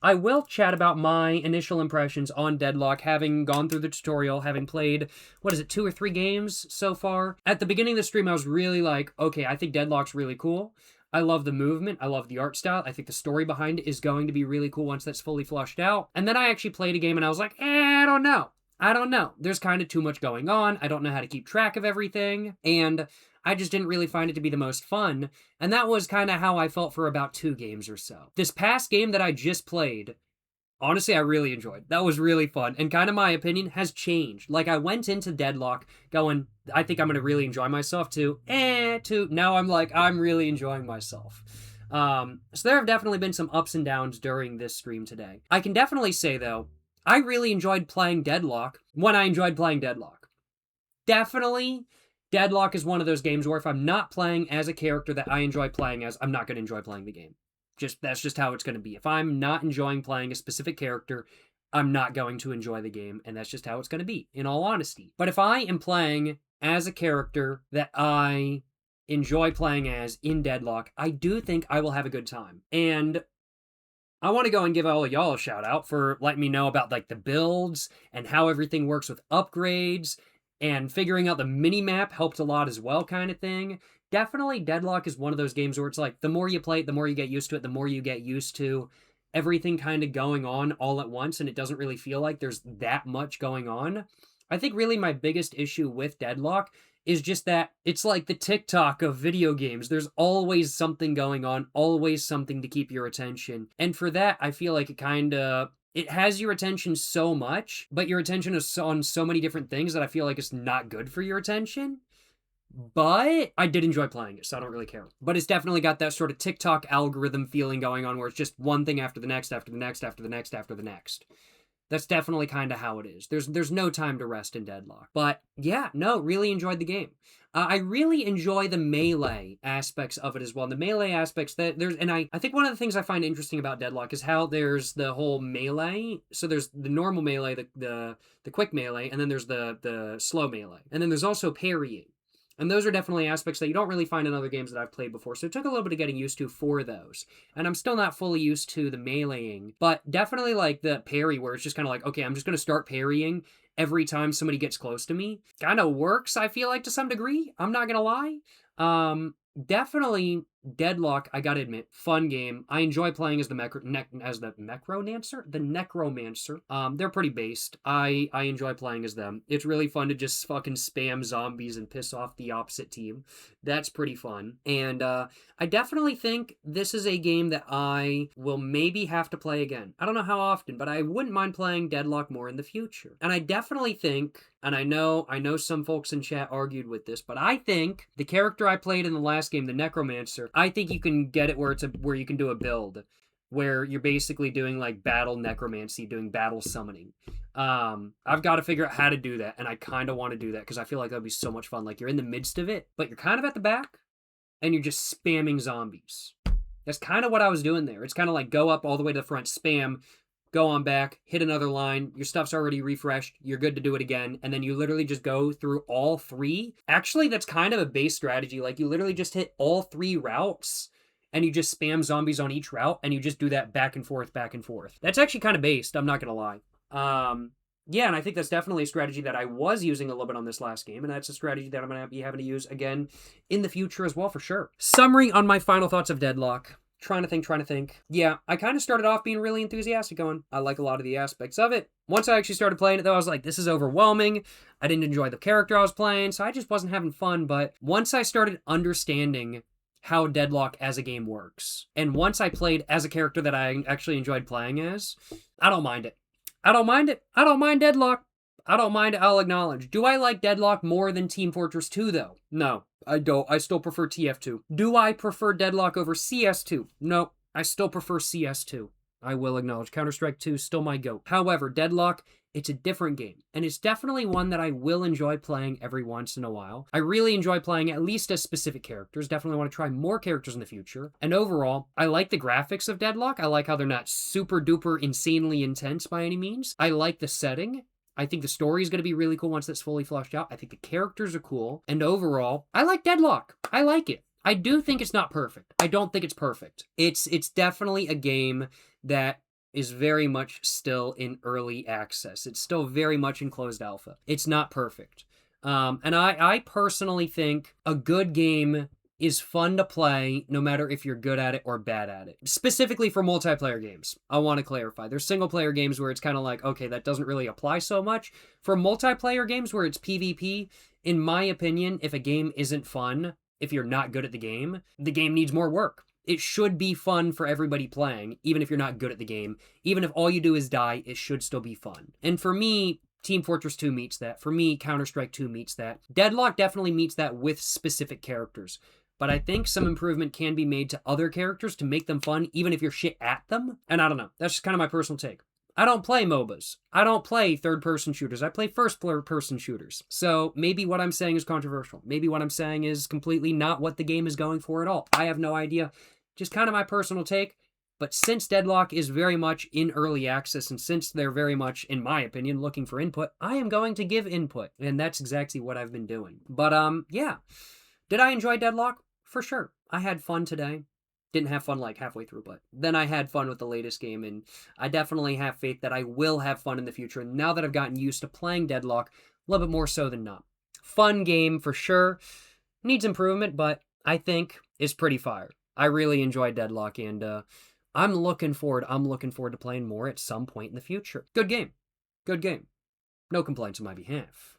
I will chat about my initial impressions on Deadlock, having gone through the tutorial, having played, 2 or 3 games so far. At the beginning of the stream, I was really like, okay, I think Deadlock's really cool. I love the movement. I love the art style. I think the story behind it is going to be really cool once that's fully flushed out. And then I actually played a game and I was like, I don't know. I don't know. There's kind of too much going on. I don't know how to keep track of everything. And I just didn't really find it to be the most fun. And that was kind of how I felt for about 2 games or so. This past game that I just played, honestly, I really enjoyed. That was really fun. And kind of my opinion has changed. Like, I went into Deadlock going, I think I'm going to really enjoy myself to now I'm like, I'm really enjoying myself. So there have definitely been some ups and downs during this stream today. I can definitely say, though, I really enjoyed playing Deadlock when I enjoyed playing Deadlock. Definitely, Deadlock is one of those games where if I'm not playing as a character that I enjoy playing as, I'm not going to enjoy playing the game. That's just how it's going to be. If I'm not enjoying playing a specific character, I'm not going to enjoy the game, and that's just how it's going to be, in all honesty. But if I am playing as a character that I enjoy playing as in Deadlock, I do think I will have a good time. And I want to go and give all of y'all a shout out for letting me know about like the builds and how everything works with upgrades, and figuring out the mini-map helped a lot as well, kind of thing. Definitely Deadlock is one of those games where it's like, the more you play it, the more you get used to it, the more you get used to everything kind of going on all at once, and it doesn't really feel like there's that much going on. I think really my biggest issue with Deadlock is just that it's like the TikTok of video games. There's always something going on, always something to keep your attention. And for that, I feel like it has your attention so much, but your attention is on so many different things that I feel like it's not good for your attention. But I did enjoy playing it, so I don't really care. But it's definitely got that sort of TikTok algorithm feeling going on where it's just one thing after the next, after the next, after the next, after the next. That's definitely kind of how it is. There's no time to rest in Deadlock. But yeah, no, really enjoyed the game. I really enjoy the melee aspects of it as well. And the melee aspects I think one of the things I find interesting about Deadlock is how there's the whole melee. So there's the normal melee, the quick melee, and then there's the slow melee. And then there's also parrying. And those are definitely aspects that you don't really find in other games that I've played before. So it took a little bit of getting used to for those. And I'm still not fully used to the meleeing, but definitely like the parry where it's just kind of like, okay, I'm just going to start parrying every time somebody gets close to me. Kind of works, I feel like, to some degree. I'm not going to lie. Definitely Deadlock, I gotta admit, fun game. I enjoy playing as the Necromancer. They're pretty based. I enjoy playing as them. It's really fun to just fucking spam zombies and piss off the opposite team. That's pretty fun. And I definitely think this is a game that I will maybe have to play again. I don't know how often, but I wouldn't mind playing Deadlock more in the future. And I definitely think, and I know some folks in chat argued with this, but I think the character I played in the last game, the Necromancer, I think you can get it where you can do a build where you're basically doing like battle necromancy, doing battle summoning. I've got to figure out how to do that, and I kind of want to do that because I feel like that'd be so much fun. Like, you're in the midst of it, but you're kind of at the back, and you're just spamming zombies. That's kind of what I was doing there. It's kind of like go up all the way to the front, spam, go on back, hit another line, your stuff's already refreshed, you're good to do it again, and then you literally just go through all 3. Actually, that's kind of a base strategy. Like, you literally just hit all 3 routes, and you just spam zombies on each route, and you just do that back and forth, back and forth. That's actually kind of based, I'm not gonna lie. Yeah, and I think that's definitely a strategy that I was using a little bit on this last game, and that's a strategy that I'm gonna be having to use again in the future as well, for sure. Summary on my final thoughts of Deadlock. Trying to think. Yeah, I kind of started off being really enthusiastic going, I like a lot of the aspects of it. Once I actually started playing it, though, I was like, this is overwhelming. I didn't enjoy the character I was playing, so I just wasn't having fun. But once I started understanding how Deadlock as a game works, and once I played as a character that I actually enjoyed playing as, I don't mind it. I don't mind Deadlock. I don't mind, I'll acknowledge. Do I like Deadlock more than Team Fortress 2, though? No, I don't. I still prefer TF2. Do I prefer Deadlock over CS2? No, I still prefer CS2. I will acknowledge. Counter-Strike 2 is still my GOAT. However, Deadlock, it's a different game, and it's definitely one that I will enjoy playing every once in a while. I really enjoy playing at least as specific characters. Definitely want to try more characters in the future. And overall, I like the graphics of Deadlock. I like how they're not super duper insanely intense by any means. I like the setting. I think the story is going to be really cool once that's fully fleshed out. I think the characters are cool. And overall, I like Deadlock. I like it. I do think it's not perfect. I don't think it's perfect. It's definitely a game that is very much still in early access. It's still very much in closed alpha. It's not perfect. And I personally think a good game is fun to play no matter if you're good at it or bad at it. Specifically for multiplayer games, I want to clarify. There's single player games where it's kind of like, okay, that doesn't really apply so much. For multiplayer games where it's PvP, in my opinion, if a game isn't fun, if you're not good at the game needs more work. It should be fun for everybody playing, even if you're not good at the game. Even if all you do is die, it should still be fun. And for me, Team Fortress 2 meets that. For me, Counter-Strike 2 meets that. Deadlock definitely meets that with specific characters. But I think some improvement can be made to other characters to make them fun, even if you're shit at them. And I don't know. That's just kind of my personal take. I don't play MOBAs. I don't play third-person shooters. I play first-person shooters. So maybe what I'm saying is controversial. Maybe what I'm saying is completely not what the game is going for at all. I have no idea. Just kind of my personal take. But since Deadlock is very much in early access, and since they're very much, in my opinion, looking for input, I am going to give input. And that's exactly what I've been doing. But, yeah. Did I enjoy Deadlock? For sure. I had fun today. Didn't have fun like halfway through, but then I had fun with the latest game, and I definitely have faith that I will have fun in the future. And now that I've gotten used to playing Deadlock, a little bit more so than not. Fun game for sure. Needs improvement, but I think is pretty fire. I really enjoyed Deadlock, and I'm looking forward to playing more at some point in the future. Good game. Good game. No complaints on my behalf.